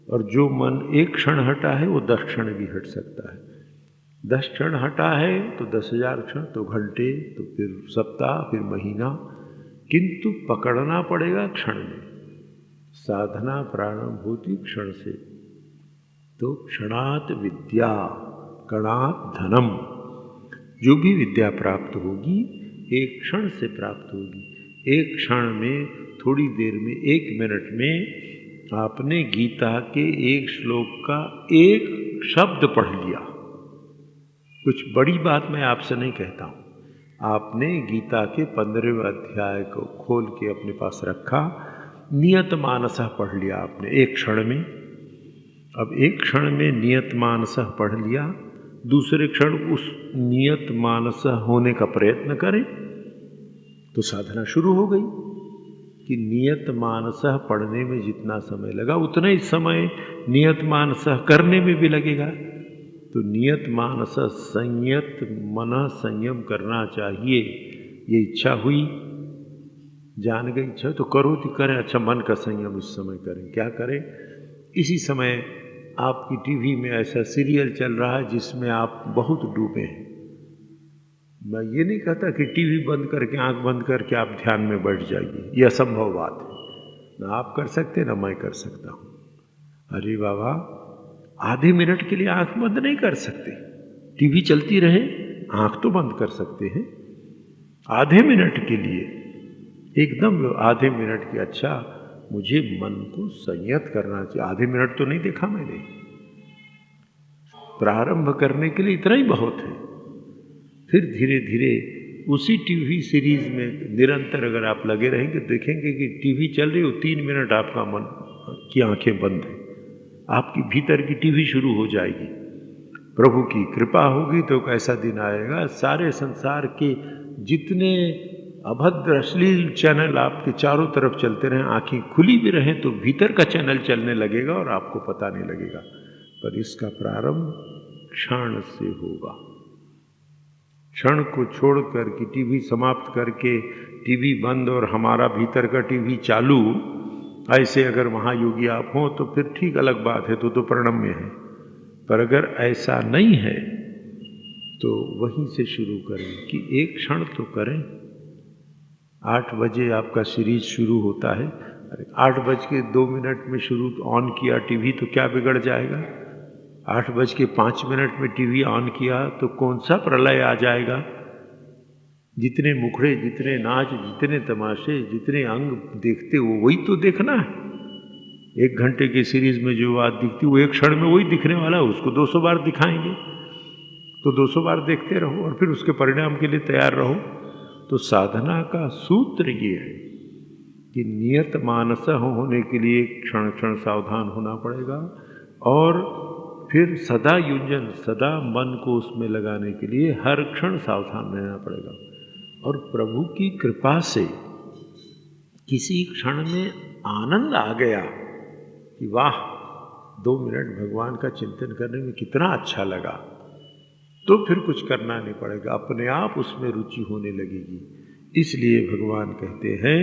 और जो मन एक क्षण हटा है वो 10 क्षण भी हट सकता है। 10 क्षण हटा है तो 10,000 क्षण, तो घंटे, तो फिर सप्ताह, फिर महीना, किंतु पकड़ना पड़ेगा क्षण में। साधना प्रारंभ होती क्षण से। तो क्षणात विद्या कणात धनम, जो भी विद्या प्राप्त होगी एक क्षण से प्राप्त होगी। एक क्षण में, थोड़ी देर में, 1 मिनट में आपने गीता के एक श्लोक का एक शब्द पढ़ लिया। कुछ बड़ी बात मैं आपसे नहीं कहता हूँ। आपने गीता के 15वें अध्याय को खोल के अपने पास रखा, नियत मानसः पढ़ लिया आपने एक क्षण में। अब एक क्षण में नियत मानसः पढ़ लिया, दूसरे क्षण उस नियत मानसः होने का प्रयत्न करें, तो साधना शुरू हो गई। कि नियत मानसः पढ़ने में जितना समय लगा उतना ही समय नियत मानसः करने में भी लगेगा। तो नियत मानसः संयत मन संयम करना चाहिए। ये इच्छा हुई, जान गई इच्छा तो करो तो करें। अच्छा, मन का संयम इस समय करें, क्या करें? इसी समय आपकी टीवी में ऐसा सीरियल चल रहा है जिसमें आप बहुत डूबे हैं। मैं ये नहीं कहता कि टीवी बंद करके, आंख बंद करके आप ध्यान में बैठ जाइए, यह असंभव बात है। ना आप कर सकते ना मैं कर सकता हूं। अरे बाबा, आधे मिनट के लिए आंख बंद नहीं कर सकते। टीवी चलती रहे, आंख तो बंद कर सकते हैं आधे मिनट के लिए, एकदम आधे मिनट की। अच्छा, मुझे मन को संयत करना चाहिए, आधे मिनट तो नहीं देखा मैंने। प्रारंभ करने के लिए इतना ही बहुत है। फिर धीरे धीरे उसी टीवी सीरीज में निरंतर अगर आप लगे रहेंगे, देखेंगे कि टीवी चल रही हो, 3 मिनट आपका मन की आंखें बंद है, आपकी भीतर की टीवी शुरू हो जाएगी। प्रभु की कृपा होगी तो कैसा दिन आएगा, सारे संसार के जितने अभद्र अश्लील चैनल आपके चारों तरफ चलते रहें, आंखें खुली भी रहें तो भीतर का चैनल चलने लगेगा और आपको पता नहीं लगेगा। पर इसका प्रारंभ क्षण से होगा। क्षण को छोड़कर कि टीवी समाप्त करके टीवी बंद और हमारा भीतर का टीवी चालू, ऐसे अगर महायोगी आप हों तो फिर ठीक अलग बात है, तो प्रणम्य है। पर अगर ऐसा नहीं है तो वहीं से शुरू करें कि एक क्षण तो करें। 8 बजे आपका सीरीज शुरू होता है, 8:02 में शुरू ऑन किया टीवी तो क्या बिगड़ जाएगा? 8:05 में टीवी ऑन किया तो कौन सा प्रलय आ जाएगा? जितने मुखड़े, जितने नाच, जितने तमाशे, जितने अंग देखते हो वही तो देखना है। 1 घंटे की सीरीज में जो बात दिखती वो एक क्षण में वही दिखने वाला है, उसको 200 बार दिखाएंगे तो 200 बार देखते रहो और फिर उसके परिणाम के लिए तैयार रहो। तो साधना का सूत्र ये है कि नियत मानस होने के लिए क्षण क्षण सावधान होना पड़ेगा और फिर सदा युंजन, सदा मन को उसमें लगाने के लिए हर क्षण सावधान रहना पड़ेगा। और प्रभु की कृपा से किसी क्षण में आनंद आ गया कि वाह, 2 मिनट भगवान का चिंतन करने में कितना अच्छा लगा, तो फिर कुछ करना नहीं पड़ेगा, अपने आप उसमें रुचि होने लगेगी। इसलिए भगवान कहते हैं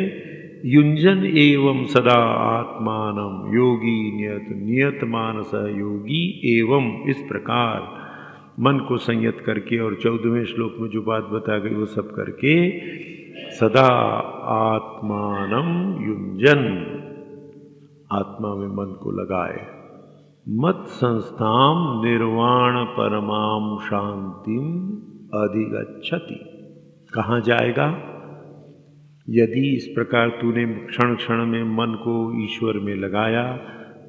युंजन एवं सदा आत्मानम योगी नियत नियत मानस योगी एवं, इस प्रकार मन को संयत करके और 14वें श्लोक में जो बात बता गई वो सब करके सदा आत्मानम युंजन, आत्मा में मन को लगाए। मत संस्थाम निर्वाण परमाम शांतिम अधिगच्छति। कहाँ जाएगा? यदि इस प्रकार तूने क्षण क्षण में मन को ईश्वर में लगाया,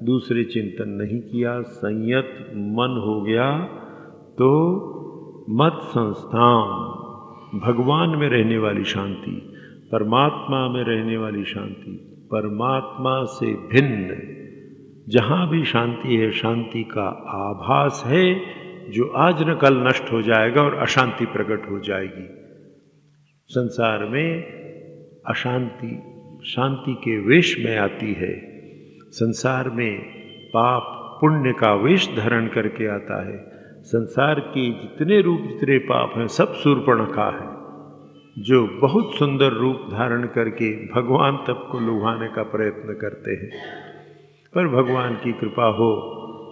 दूसरे चिंतन नहीं किया, संयत मन हो गया, तो मत संस्थाम, भगवान में रहने वाली शांति, परमात्मा में रहने वाली शांति, परमात्मा से भिन्न जहाँ भी शांति है, शांति का आभास है जो आज न कल नष्ट हो जाएगा और अशांति प्रकट हो जाएगी। संसार में अशांति शांति के वेश में आती है। संसार में पाप पुण्य का वेश धारण करके आता है। संसार के जितने रूप, जितने पाप हैं, सब शूर्पणखा है, जो बहुत सुंदर रूप धारण करके भगवान तक को लुभाने का प्रयत्न करते हैं। पर भगवान की कृपा हो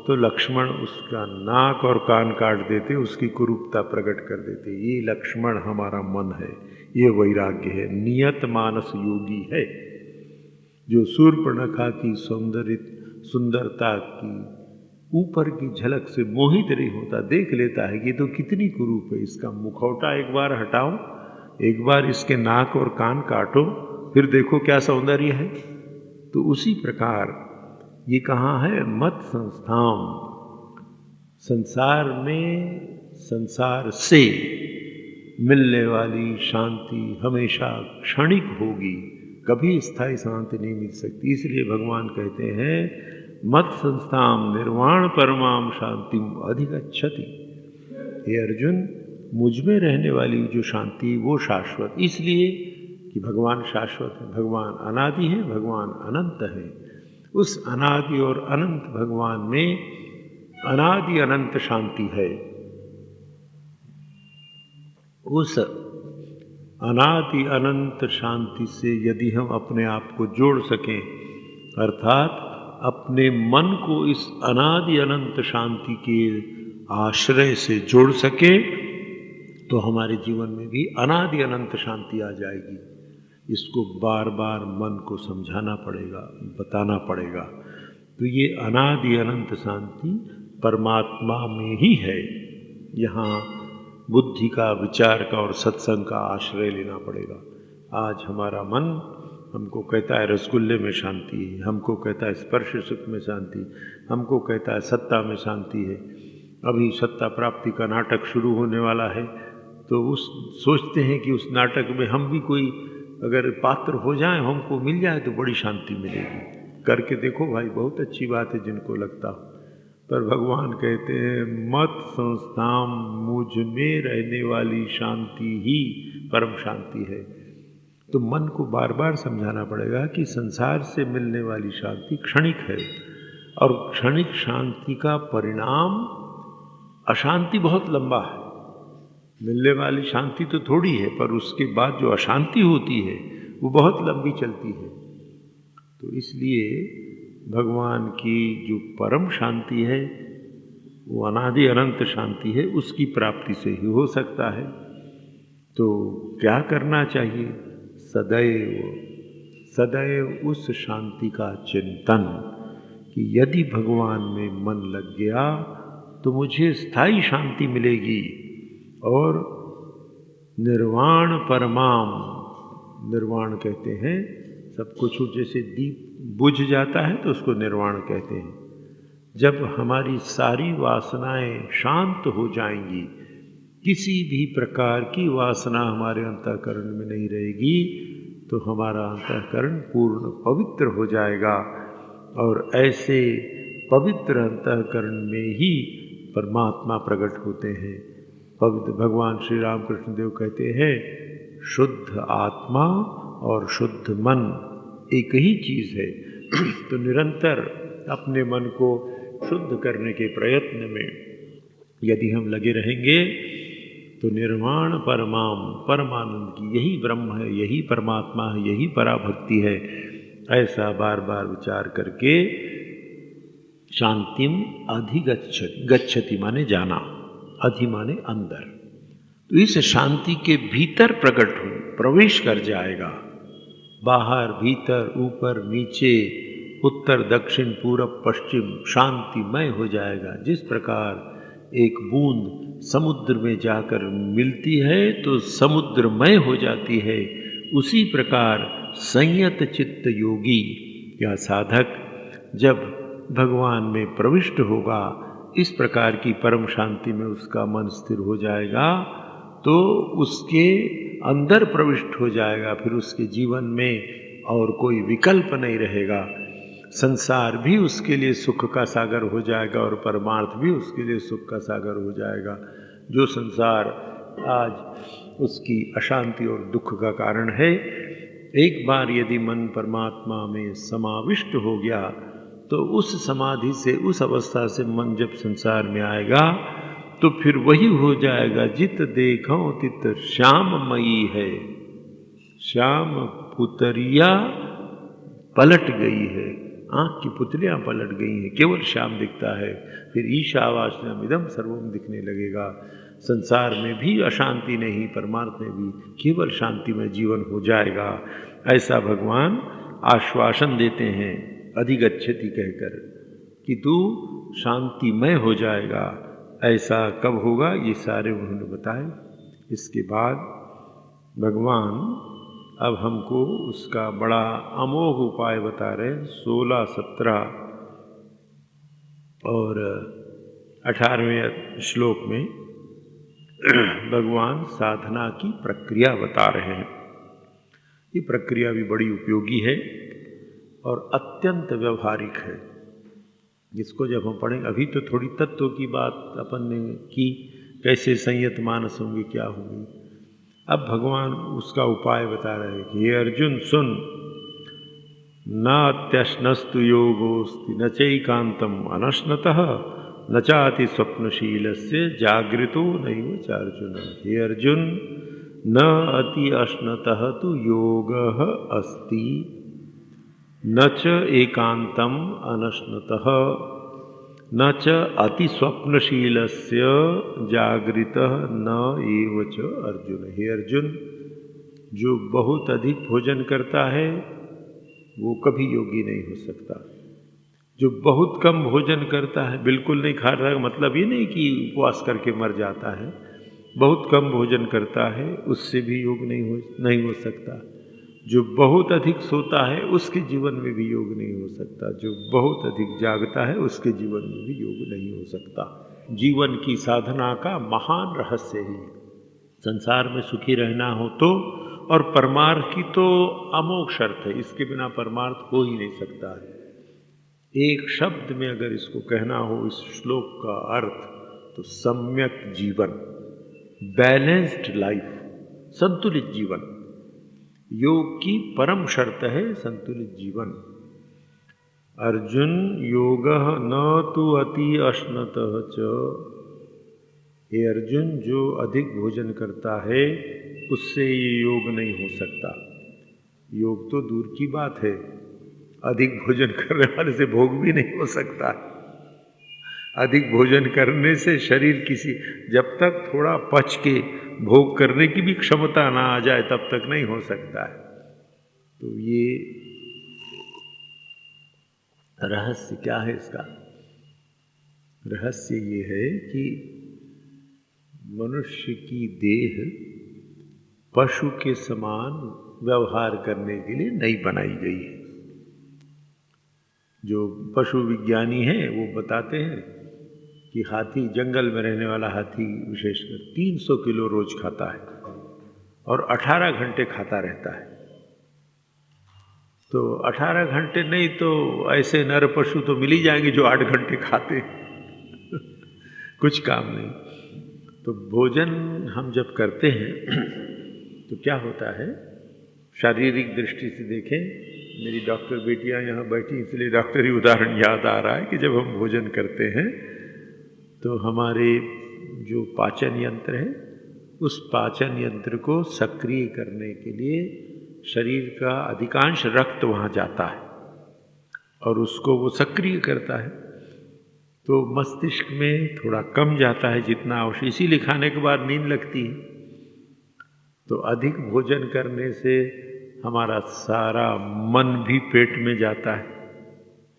तो लक्ष्मण उसका नाक और कान काट देते, उसकी कुरूपता प्रकट कर देते। ये लक्ष्मण हमारा मन है, ये वैराग्य है, नियत मानस योगी है, जो शूर्पणखा की सुंदरता की ऊपर की झलक से मोहित नहीं होता, देख लेता है कि ये तो कितनी कुरूप है, इसका मुखौटा एक बार हटाओ, एक बार इसके नाक और कान काटो, फिर देखो क्या सौंदर्य है। तो उसी प्रकार ये कहाँ है, मत संस्थाम, संसार में संसार से मिलने वाली शांति हमेशा क्षणिक होगी, कभी स्थायी शांति नहीं मिल सकती। इसलिए भगवान कहते हैं मत संस्थाम निर्वाण परमाम शांतिम अधिगच्छति। हे अर्जुन, मुझ में रहने वाली जो शांति वो शाश्वत, इसलिए कि भगवान शाश्वत है, भगवान अनादि है, भगवान अनंत है। उस अनादि और अनंत भगवान में अनादि अनंत शांति है। उस अनादि अनंत शांति से यदि हम अपने आप को जोड़ सकें, अर्थात अपने मन को इस अनादि अनंत शांति के आश्रय से जोड़ सके, तो हमारे जीवन में भी अनादि अनंत शांति आ जाएगी। इसको बार बार मन को समझाना पड़ेगा, बताना पड़ेगा। तो ये अनादि अनंत शांति परमात्मा में ही है। यहाँ बुद्धि का, विचार का और सत्संग का आश्रय लेना पड़ेगा। आज हमारा मन हमको कहता है रसगुल्ले में शांति है, हमको कहता है स्पर्श सुख में शांति, हमको कहता है सत्ता में शांति है। अभी सत्ता प्राप्ति का नाटक शुरू होने वाला है, तो उस सोचते हैं कि उस नाटक में हम भी कोई अगर पात्र हो जाए, हमको मिल जाए तो बड़ी शांति मिलेगी। करके देखो भाई, बहुत अच्छी बात है जिनको लगता हो। पर भगवान कहते हैं मत संस्थाम, मुझ में रहने वाली शांति ही परम शांति है। तो मन को बार बार समझाना पड़ेगा कि संसार से मिलने वाली शांति क्षणिक है, और क्षणिक शांति का परिणाम अशांति बहुत लंबा है। मिलने वाली शांति तो थोड़ी है, पर उसके बाद जो अशांति होती है वो बहुत लंबी चलती है। तो इसलिए भगवान की जो परम शांति है वो अनादि अनंत शांति है, उसकी प्राप्ति से ही हो सकता है। तो क्या करना चाहिए? सदैव सदैव उस शांति का चिंतन कि यदि भगवान में मन लग गया तो मुझे स्थायी शांति मिलेगी। और निर्वाण परमाम, निर्वाण कहते हैं सब कुछ, जैसे दीप बुझ जाता है तो उसको निर्वाण कहते हैं। जब हमारी सारी वासनाएं शांत हो जाएंगी, किसी भी प्रकार की वासना हमारे अंतःकरण में नहीं रहेगी, तो हमारा अंतःकरण पूर्ण पवित्र हो जाएगा। और ऐसे पवित्र अंतःकरण में ही परमात्मा प्रकट होते हैं। पवित्र भगवान श्री रामकृष्ण देव कहते हैं शुद्ध आत्मा और शुद्ध मन एक ही चीज़ है। तो निरंतर अपने मन को शुद्ध करने के प्रयत्न में यदि हम लगे रहेंगे तो निर्वाण परमाम, परमानंद की यही ब्रह्म है, यही परमात्मा है, यही पराभक्ति है, ऐसा बार बार विचार करके शांतिम अधिगच्छति, गच्छति माने जाना, अधि माने अंदर। तो इस शांति के भीतर प्रकट हो, प्रवेश कर जाएगा। बाहर भीतर ऊपर नीचे उत्तर दक्षिण पूरब पश्चिम शांतिमय हो जाएगा। जिस प्रकार एक बूंद समुद्र में जाकर मिलती है तो समुद्रमय हो जाती है, उसी प्रकार संयत चित्त योगी या साधक जब भगवान में प्रविष्ट होगा, इस प्रकार की परम शांति में उसका मन स्थिर हो जाएगा, तो उसके अंदर प्रविष्ट हो जाएगा। फिर उसके जीवन में और कोई विकल्प नहीं रहेगा। संसार भी उसके लिए सुख का सागर हो जाएगा और परमार्थ भी उसके लिए सुख का सागर हो जाएगा। जो संसार आज उसकी अशांति और दुख का कारण है, एक बार यदि मन परमात्मा में समाविष्ट हो गया तो उस समाधि से, उस अवस्था से मन जब संसार में आएगा तो फिर वही हो जाएगा जित देखो तित श्याममयी है। श्याम पुतरिया पलट गई है, आँख की पुतलियाँ पलट गई हैं, केवल श्याम दिखता है। फिर ईशावास्यम इदम सर्वम दिखने लगेगा। संसार में भी अशांति नहीं, परमार्थ में भी केवल शांतिमय जीवन हो जाएगा, ऐसा भगवान आश्वासन देते हैं अधिगच्छति कहकर कि तू शांतिमय हो जाएगा। ऐसा कब होगा, ये सारे उन्होंने बताए। इसके बाद भगवान अब हमको उसका बड़ा अमोघ उपाय बता रहे हैं। 16, 17 और 18वें श्लोक में भगवान साधना की प्रक्रिया बता रहे हैं। ये प्रक्रिया भी बड़ी उपयोगी है और अत्यंत व्यवहारिक है। जिसको जब हम पढ़ें, अभी तो थोड़ी तत्व की बात अपन ने की, कैसे संयत मानस होंगे, क्या होंगे। अब भगवान उसका उपाय बता रहे हैं कि हे अर्जुन सुन, न अत्यश्नस्तु योगोस्ति न चैकांतम अनश्नतः न चाति स्वप्नशीलस्य जागृतो नैव चार्जुन। हे अर्जुन, न अति अश्नतः तु योगः अस्ति न च एकांतम अनश्नतः न च अति स्वप्नशीलस्य जागृतः न एव च अर्जुन। हे अर्जुन, जो बहुत अधिक भोजन करता है वो कभी योगी नहीं हो सकता। जो बहुत कम भोजन करता है, बिल्कुल नहीं खा रहा, मतलब ये नहीं कि उपवास करके मर जाता है, बहुत कम भोजन करता है, उससे भी योग नहीं हो सकता। जो बहुत अधिक सोता है उसके जीवन में भी योग नहीं हो सकता। जो बहुत अधिक जागता है उसके जीवन में भी योग नहीं हो सकता। जीवन की साधना का महान रहस्य ही संसार में सुखी रहना हो तो, और परमार्थ की तो अमोघ शर्त है, इसके बिना परमार्थ हो ही नहीं सकता है। एक शब्द में अगर इसको कहना हो इस श्लोक का अर्थ, तो सम्यक जीवन, बैलेंस्ड लाइफ, संतुलित जीवन। योग की परम शर्त है संतुलित जीवन। अर्जुन, योगः न तु अति अश्नतः च। हे अर्जुन, जो अधिक भोजन करता है उससे ये योग नहीं हो सकता। योग तो दूर की बात है, अधिक भोजन करने वाले से भोग भी नहीं हो सकता। अधिक भोजन करने से शरीर जब तक थोड़ा पच के भोग करने की भी क्षमता ना आ जाए तब तक नहीं हो सकता है। तो ये रहस्य क्या है इसका? रहस्य ये है कि मनुष्य की देह पशु के समान व्यवहार करने के लिए नहीं बनाई गई है। जो पशु विज्ञानी हैं वो बताते हैं कि हाथी, जंगल में रहने वाला हाथी विशेषकर 300 किलो रोज खाता है और 18 घंटे खाता रहता है। तो 18 घंटे नहीं तो ऐसे नर पशु तो मिल ही जाएंगे जो 8 घंटे खाते कुछ काम नहीं। तो भोजन हम जब करते हैं तो क्या होता है, शारीरिक दृष्टि से देखें, मेरी डॉक्टर बेटियां यहाँ बैठी इसलिए डॉक्टरी उदाहरण याद आ रहा है कि जब हम भोजन करते हैं तो हमारे जो पाचन यंत्र है, उस पाचन यंत्र को सक्रिय करने के लिए शरीर का अधिकांश रक्त वहाँ जाता है और उसको वो सक्रिय करता है। तो मस्तिष्क में थोड़ा कम जाता है जितना आवश्यक, इसीलिए खाने के बाद नींद लगती है। तो अधिक भोजन करने से हमारा सारा मन भी पेट में जाता है।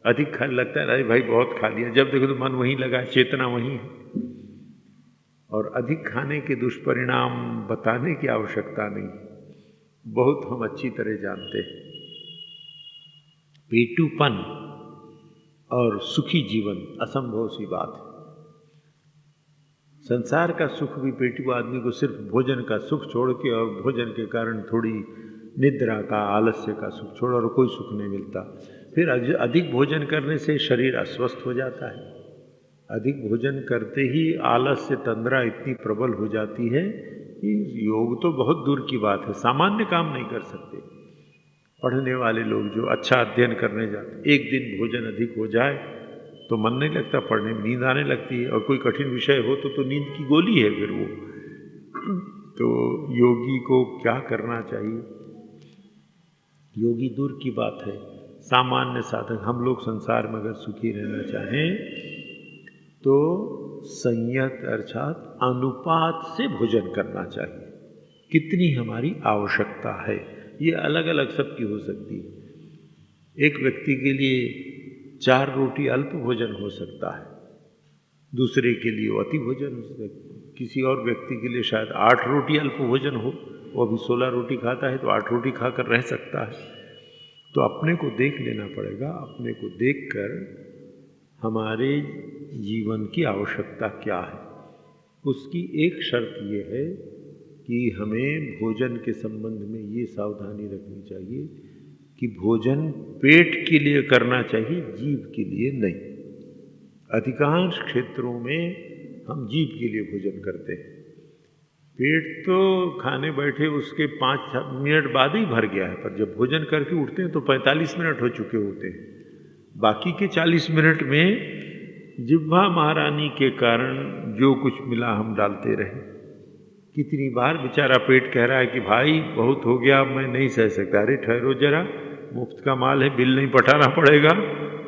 अधिक खाने लगता है, अरे भाई बहुत खा लिया, जब देखो तो मन वहीं लगा है, चेतना वहीं है। और अधिक खाने के दुष्परिणाम बताने की आवश्यकता नहीं, बहुत हम अच्छी तरह जानते हैं। पेटूपन और सुखी जीवन असंभव सी बात है। संसार का सुख भी पेटू आदमी को सिर्फ भोजन का सुख छोड़ के और भोजन के कारण थोड़ी निद्रा का, आलस्य का सुख छोड़ और कोई सुख नहीं मिलता। फिर अधिक भोजन करने से शरीर अस्वस्थ हो जाता है। अधिक भोजन करते ही आलस्य, तंद्रा इतनी प्रबल हो जाती है कि योग तो बहुत दूर की बात है, सामान्य काम नहीं कर सकते। पढ़ने वाले लोग जो अच्छा अध्ययन करने जाते, एक दिन भोजन अधिक हो जाए तो मन नहीं लगता पढ़ने में, नींद आने लगती है। और कोई कठिन विषय हो तो नींद की गोली है फिर वो। तो योगी को क्या करना चाहिए? योगी दूर की बात है, सामान्य साधक हम लोग संसार में अगर सुखी रहना चाहें तो संयत अर्थात अनुपात से भोजन करना चाहिए। कितनी हमारी आवश्यकता है ये अलग अलग सबकी हो सकती है। एक व्यक्ति के लिए 4 रोटी अल्प भोजन हो सकता है, दूसरे के लिए अति भोजन हो सकता है, किसी और व्यक्ति के लिए शायद 8 रोटी अल्प भोजन हो, वो अभी 16 रोटी खाता है तो 8 रोटी खाकर रह सकता है। तो अपने को देख लेना पड़ेगा, अपने को देखकर हमारे जीवन की आवश्यकता क्या है। उसकी एक शर्त ये है कि हमें भोजन के संबंध में ये सावधानी रखनी चाहिए कि भोजन पेट के लिए करना चाहिए, जीभ के लिए नहीं। अधिकांश क्षेत्रों में हम जीभ के लिए भोजन करते हैं। पेट तो खाने बैठे उसके 5 मिनट बाद ही भर गया है, पर जब भोजन करके उठते हैं तो 45 मिनट हो चुके होते हैं। बाकी के 40 मिनट में जिह्वा महारानी के कारण जो कुछ मिला हम डालते रहे। कितनी बार बेचारा पेट कह रहा है कि भाई बहुत हो गया, मैं नहीं सह सकता। अरे ठहरो जरा, मुफ्त का माल है, बिल नहीं पटाना पड़ेगा,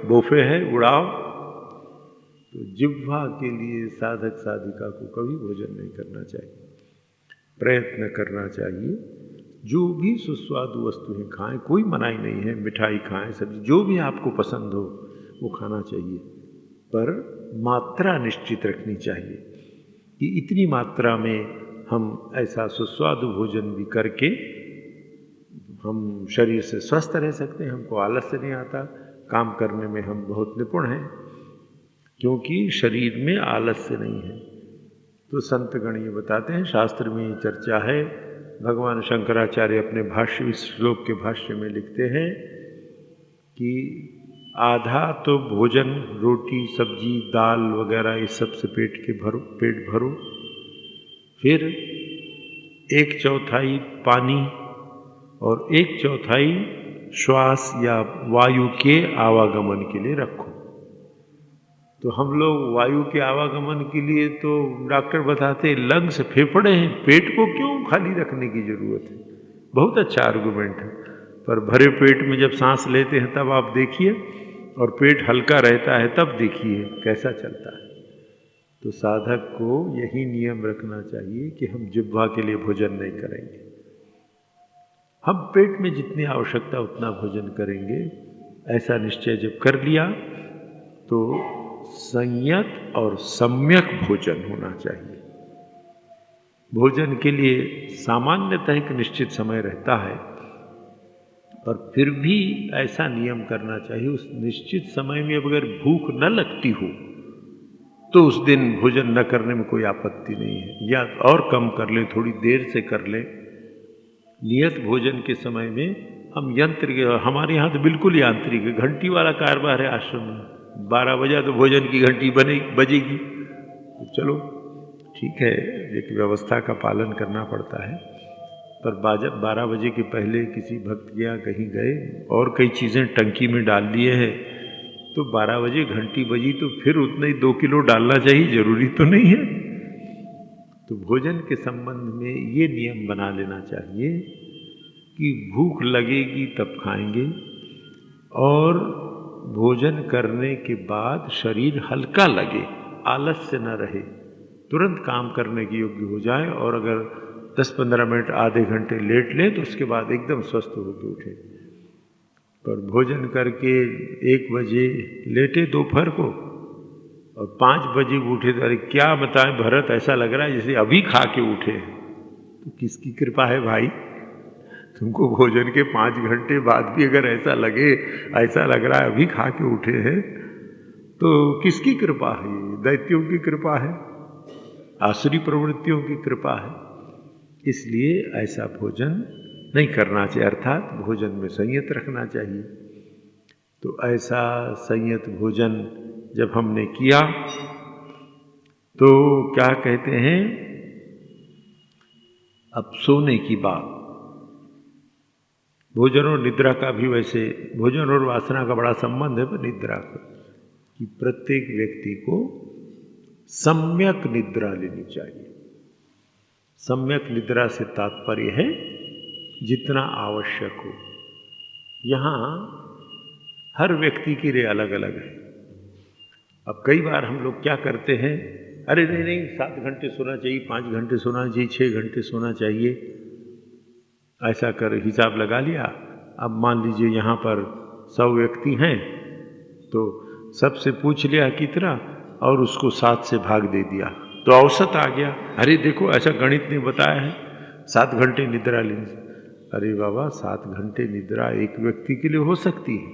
बोफे है, उड़ाओ। तो जिह्वा के लिए साधक साधिका को कभी भोजन नहीं करना चाहिए, प्रयत्न करना चाहिए। जो भी सुस्वादु वस्तुएं खाएं, कोई मनाही नहीं है, मिठाई खाएं, सब्जी, जो भी आपको पसंद हो वो खाना चाहिए, पर मात्रा निश्चित रखनी चाहिए कि इतनी मात्रा में हम ऐसा सुस्वादु भोजन भी करके हम शरीर से स्वस्थ रह सकते हैं, हमको आलस्य नहीं आता, काम करने में हम बहुत निपुण हैं, क्योंकि शरीर में आलस्य नहीं है। तो संतगण ये बताते हैं, शास्त्र में ये चर्चा है। भगवान शंकराचार्य अपने भाष्य, इस श्लोक के भाष्य में लिखते हैं कि आधा तो भोजन, रोटी सब्जी दाल वगैरह इस सब से पेट भरो, फिर 1/4 पानी और 1/4 श्वास या वायु के आवागमन के लिए रखो। तो हम लोग वायु के आवागमन के लिए तो डॉक्टर बताते हैं लंग्स, फेफड़े हैं, पेट को क्यों खाली रखने की जरूरत है। बहुत अच्छा आर्गुमेंट है, पर भरे पेट में जब सांस लेते हैं तब आप देखिए, और पेट हल्का रहता है तब देखिए कैसा चलता है। तो साधक को यही नियम रखना चाहिए कि हम जिह्वा के लिए भोजन नहीं करेंगे, हम पेट में जितनी आवश्यकता उतना भोजन करेंगे। ऐसा निश्चय जब कर लिया तो संयत और सम्यक भोजन होना चाहिए। भोजन के लिए सामान्यतः एक निश्चित समय रहता है, पर फिर भी ऐसा नियम करना चाहिए, उस निश्चित समय में अगर भूख न लगती हो तो उस दिन भोजन न करने में कोई आपत्ति नहीं है, या और कम कर लें, थोड़ी देर से कर लें। नियत भोजन के समय में हम यंत्र, हमारे यहाँ तो बिल्कुल यांत्रिक है, घंटी वाला कारोबार है आश्रम में। 12 बजा तो भोजन की घंटी बजेगी, तो चलो ठीक है, एक व्यवस्था का पालन करना पड़ता है। पर 12 बजे के पहले किसी भक्त के यहाँ कहीं गए और कई चीज़ें टंकी में डाल लिए हैं, तो 12 बजे घंटी बजी तो फिर उतना ही 2 किलो डालना चाहिए, जरूरी तो नहीं है। तो भोजन के संबंध में ये नियम बना लेना चाहिए कि भूख लगेगी तब खाएंगे, और भोजन करने के बाद शरीर हल्का लगे, आलस्य न रहे, तुरंत काम करने के योग्य हो जाए, और अगर 10-15 मिनट आधे घंटे लेट लें तो उसके बाद एकदम स्वस्थ होकर उठे। पर भोजन करके 1 बजे लेटे दोपहर को और 5 बजे उठे तो अरे क्या बताएं भरत, ऐसा लग रहा है जैसे अभी खा के उठे। तो किसकी कृपा है भाई, तुमको भोजन के 5 घंटे बाद भी अगर ऐसा लग रहा है अभी खा के उठे हैं, तो किसकी कृपा है? दैत्यों की कृपा है, आसुरी प्रवृत्तियों की कृपा है। इसलिए ऐसा भोजन नहीं करना चाहिए, अर्थात भोजन में संयत रखना चाहिए। तो ऐसा संयत भोजन जब हमने किया तो क्या कहते हैं, अब सोने की बात। भोजन और निद्रा का भी वैसे, भोजन और वासना का बड़ा संबंध है, पर निद्रा का कि प्रत्येक व्यक्ति को सम्यक निद्रा लेनी चाहिए। सम्यक निद्रा से तात्पर्य है जितना आवश्यक हो। यहाँ हर व्यक्ति के लिए अलग अलग है। अब कई बार हम लोग क्या करते हैं, अरे नहीं नहीं 7 घंटे सोना चाहिए, 5 घंटे सोना चाहिए, 6 घंटे सोना चाहिए, ऐसा कर हिसाब लगा लिया। अब मान लीजिए यहाँ पर 100 व्यक्ति हैं तो सबसे पूछ लिया कितना और उसको 7 से भाग दे दिया तो औसत आ गया। अरे देखो ऐसा गणित ने बताया है 7 घंटे निद्रा लेनी। अरे बाबा 7 घंटे निद्रा एक व्यक्ति के लिए हो सकती है,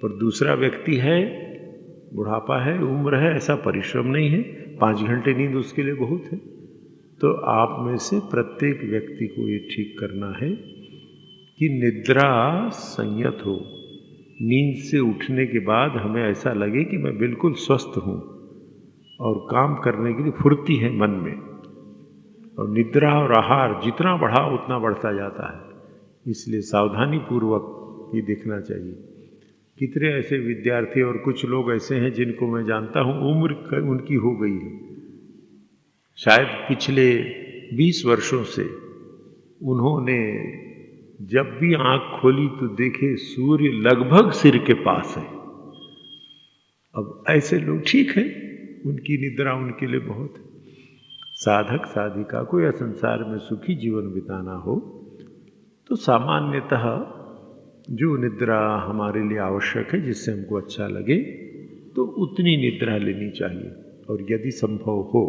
पर दूसरा व्यक्ति है, बुढ़ापा है, उम्र है, ऐसा परिश्रम नहीं है, 5 घंटे नींद उसके लिए बहुत है। तो आप में से प्रत्येक व्यक्ति को ये ठीक करना है कि निद्रा संयत हो। नींद से उठने के बाद हमें ऐसा लगे कि मैं बिल्कुल स्वस्थ हूँ और काम करने के लिए फुर्ती है मन में। और निद्रा और आहार जितना बढ़ा उतना बढ़ता जाता है, इसलिए सावधानी पूर्वक ये देखना चाहिए। कितने ऐसे विद्यार्थी और कुछ लोग ऐसे हैं जिनको मैं जानता हूँ उम्र उनकी हो गई है, शायद पिछले 20 वर्षों से उन्होंने जब भी आंख खोली तो देखे सूर्य लगभग सिर के पास है। अब ऐसे लोग ठीक है, उनकी निद्रा उनके लिए बहुत है। साधक साधिका को या संसार में सुखी जीवन बिताना हो तो सामान्यतः जो निद्रा हमारे लिए आवश्यक है, जिससे हमको अच्छा लगे, तो उतनी निद्रा लेनी चाहिए। और यदि संभव हो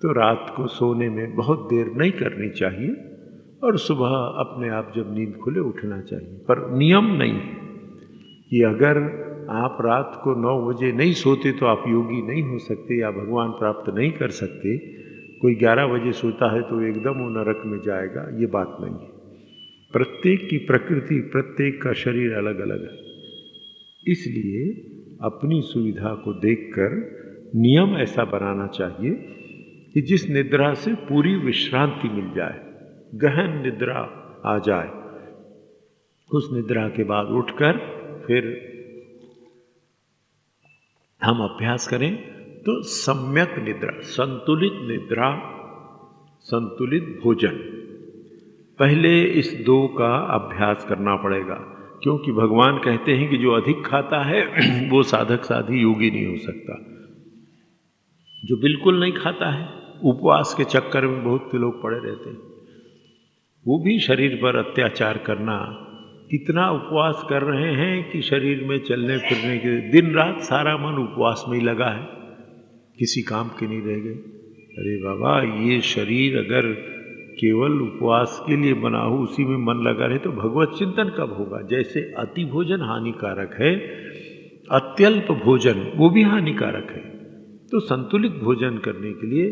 तो रात को सोने में बहुत देर नहीं करनी चाहिए और सुबह अपने आप जब नींद खुले उठना चाहिए। पर नियम नहीं है कि अगर आप रात को 9 बजे नहीं सोते तो आप योगी नहीं हो सकते या भगवान प्राप्त नहीं कर सकते। कोई 11 बजे सोता है तो एकदम वो नरक में जाएगा, ये बात नहीं है। प्रत्येक की प्रकृति, प्रत्येक का शरीर अलग अलग है, इसलिए अपनी सुविधा को देखकर नियम ऐसा बनाना चाहिए कि जिस निद्रा से पूरी विश्रांति मिल जाए, गहन निद्रा आ जाए। उस निद्रा के बाद उठकर फिर हम अभ्यास करें तो सम्यक निद्रा, संतुलित निद्रा, संतुलित भोजन, पहले इस 2 का अभ्यास करना पड़ेगा। क्योंकि भगवान कहते हैं कि जो अधिक खाता है वो साधक साधी योगी नहीं हो सकता। जो बिल्कुल नहीं खाता है, उपवास के चक्कर में बहुत से लोग पड़े रहते हैं, वो भी शरीर पर अत्याचार करना। इतना उपवास कर रहे हैं कि शरीर में चलने फिरने के दिन रात सारा मन उपवास में ही लगा है, किसी काम के नहीं रह गए। अरे बाबा, ये शरीर अगर केवल उपवास के लिए बना हो, उसी में मन लगा रहे तो भगवत चिंतन कब होगा। जैसे अति भोजन हानिकारक है, अत्यल्प भोजन वो भी हानिकारक है। तो संतुलित भोजन करने के लिए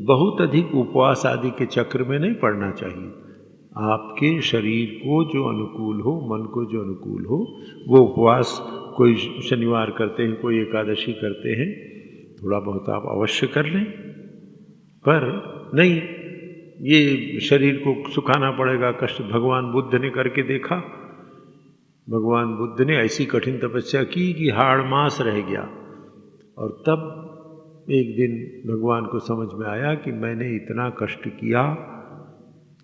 बहुत अधिक उपवास आदि के चक्र में नहीं पड़ना चाहिए। आपके शरीर को जो अनुकूल हो, मन को जो अनुकूल हो, वो उपवास कोई शनिवार करते हैं, कोई एकादशी करते हैं, थोड़ा बहुत आप अवश्य कर लें। पर नहीं ये शरीर को सुखाना पड़ेगा, कष्ट। भगवान बुद्ध ने करके देखा, भगवान बुद्ध ने ऐसी कठिन तपस्या की कि हाड़ मांस रह गया। और तब एक दिन भगवान को समझ में आया कि मैंने इतना कष्ट किया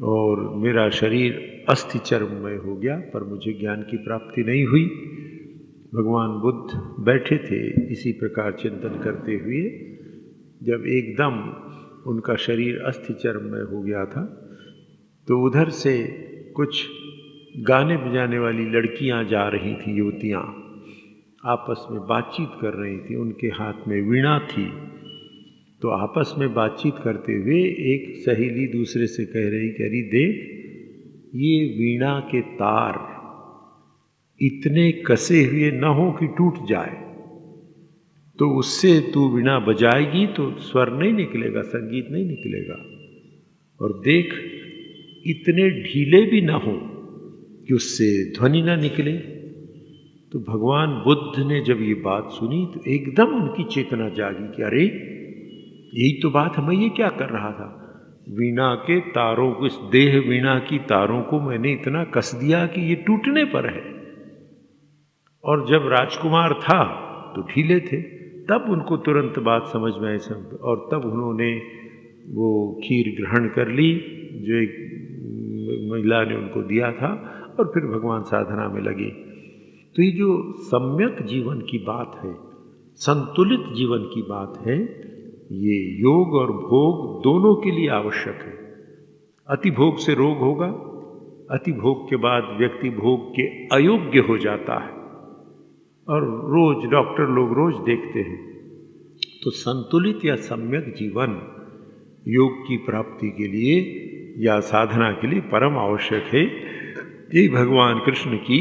और मेरा शरीर अस्थि चर्ममय हो गया, पर मुझे ज्ञान की प्राप्ति नहीं हुई। भगवान बुद्ध बैठे थे इसी प्रकार चिंतन करते हुए, जब एकदम उनका शरीर अस्थि चर्ममय हो गया था तो उधर से कुछ गाने बजाने वाली लड़कियां जा रही थी, युवतियां आपस में बातचीत कर रही थी, उनके हाथ में वीणा थी। तो आपस में बातचीत करते हुए एक सहेली दूसरे से कह रही देख ये वीणा के तार इतने कसे हुए न हो कि टूट जाए, तो उससे तू वीणा बजाएगी तो स्वर नहीं निकलेगा, संगीत नहीं निकलेगा। और देख इतने ढीले भी ना हो कि उससे ध्वनि ना निकले। तो भगवान बुद्ध ने जब ये बात सुनी तो एकदम उनकी चेतना जागी कि अरे यही तो बात है, मैं ये क्या कर रहा था। वीणा के तारों को, इस देह वीणा की तारों को मैंने इतना कस दिया कि ये टूटने पर है। और जब राजकुमार था तो ढीले थे। तब उनको तुरंत बात समझ में आई सब, और तब उन्होंने वो खीर ग्रहण कर ली जो एक महिला ने उनको दिया था, और फिर भगवान साधना में लगे। तो ये जो सम्यक जीवन की बात है, संतुलित जीवन की बात है, ये योग और भोग दोनों के लिए आवश्यक है। अति भोग से रोग होगा, अति भोग के बाद व्यक्ति भोग के अयोग्य हो जाता है, और रोज डॉक्टर लोग रोज देखते हैं। तो संतुलित या सम्यक जीवन योग की प्राप्ति के लिए या साधना के लिए परम आवश्यक है। ये भगवान कृष्ण की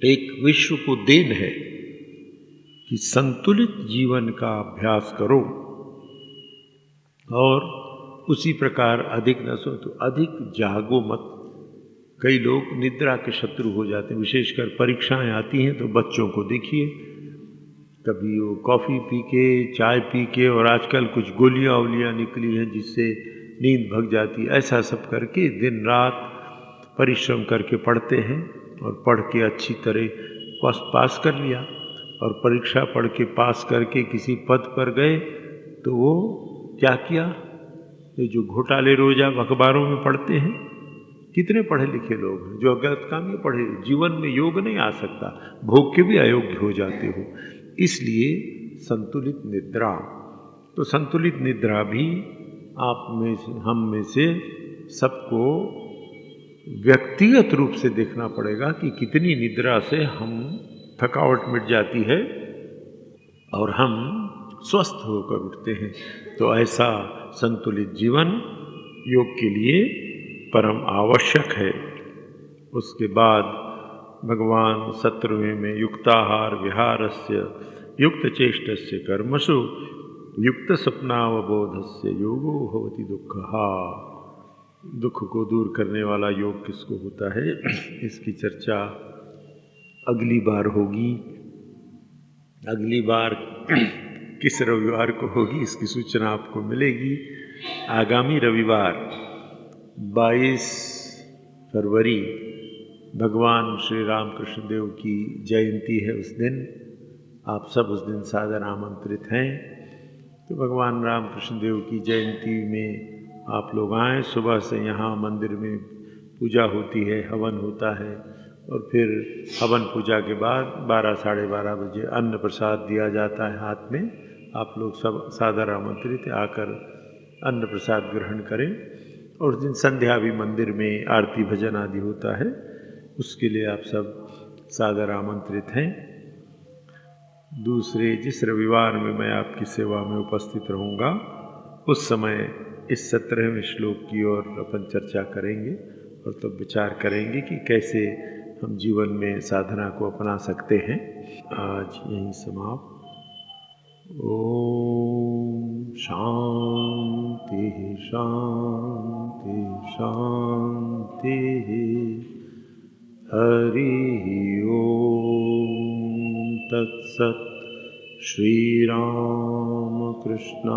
एक विश्व को देन है कि संतुलित जीवन का अभ्यास करो, और उसी प्रकार अधिक न सो तो अधिक जागो मत। कई लोग निद्रा के शत्रु हो जाते हैं, विशेषकर परीक्षाएं आती हैं तो बच्चों को देखिए, कभी वो कॉफ़ी पी के, चाय पी के, और आजकल कुछ गोलियां वोलियां निकली हैं जिससे नींद भग जाती है, ऐसा सब करके दिन रात परिश्रम करके पढ़ते हैं, और पढ़ के अच्छी तरह पास कर लिया, और परीक्षा पढ़ के पास करके किसी पद पर गए तो वो क्या किया, ये जो घोटाले रोज आप अखबारों में पढ़ते हैं, कितने पढ़े लिखे लोग हैं जो गलत काम ही पढ़े, जीवन में योग नहीं आ सकता, भोग के भी अयोग्य हो जाते हो। इसलिए संतुलित निद्रा, तो संतुलित निद्रा भी आप में से, हम में से सबको व्यक्तिगत रूप से देखना पड़ेगा कि कितनी निद्रा से हम थकावट मिट जाती है और हम स्वस्थ होकर उठते हैं। तो ऐसा संतुलित जीवन योग के लिए परम आवश्यक है। उसके बाद भगवान 17वें में युक्ताहार विहारस्य युक्त चेष्टस्य कर्मसु युक्त स्वप्नावबोधस्य योगो भवति दुःखः। दुख को दूर करने वाला योग किसको होता है, इसकी चर्चा अगली बार होगी। अगली बार किस रविवार को होगी इसकी सूचना आपको मिलेगी। आगामी रविवार 22 फरवरी भगवान श्री रामकृष्ण देव की जयंती है। उस दिन आप सब उस दिन सादर आमंत्रित हैं। तो भगवान रामकृष्ण देव की जयंती में आप लोग आएँ। सुबह से यहाँ मंदिर में पूजा होती है, हवन होता है, और फिर हवन पूजा के बाद 12 साढ़े 12 बजे अन्न प्रसाद दिया जाता है हाथ में। आप लोग सब सादर आमंत्रित आकर अन्न प्रसाद ग्रहण करें। और उस दिन संध्या भी मंदिर में आरती भजन आदि होता है, उसके लिए आप सब सादर आमंत्रित हैं। दूसरे जिस रविवार में मैं आपकी सेवा में उपस्थित रहूँगा, उस समय इस 17वें श्लोक की ओर अपन चर्चा करेंगे, और तब विचार करेंगे कि कैसे हम जीवन में साधना को अपना सकते हैं। आज यहीं समाप्त। ओम शांति शांति शांति। हरि ओम तत्सत्। श्री राम कृष्णार्पणमस्तु।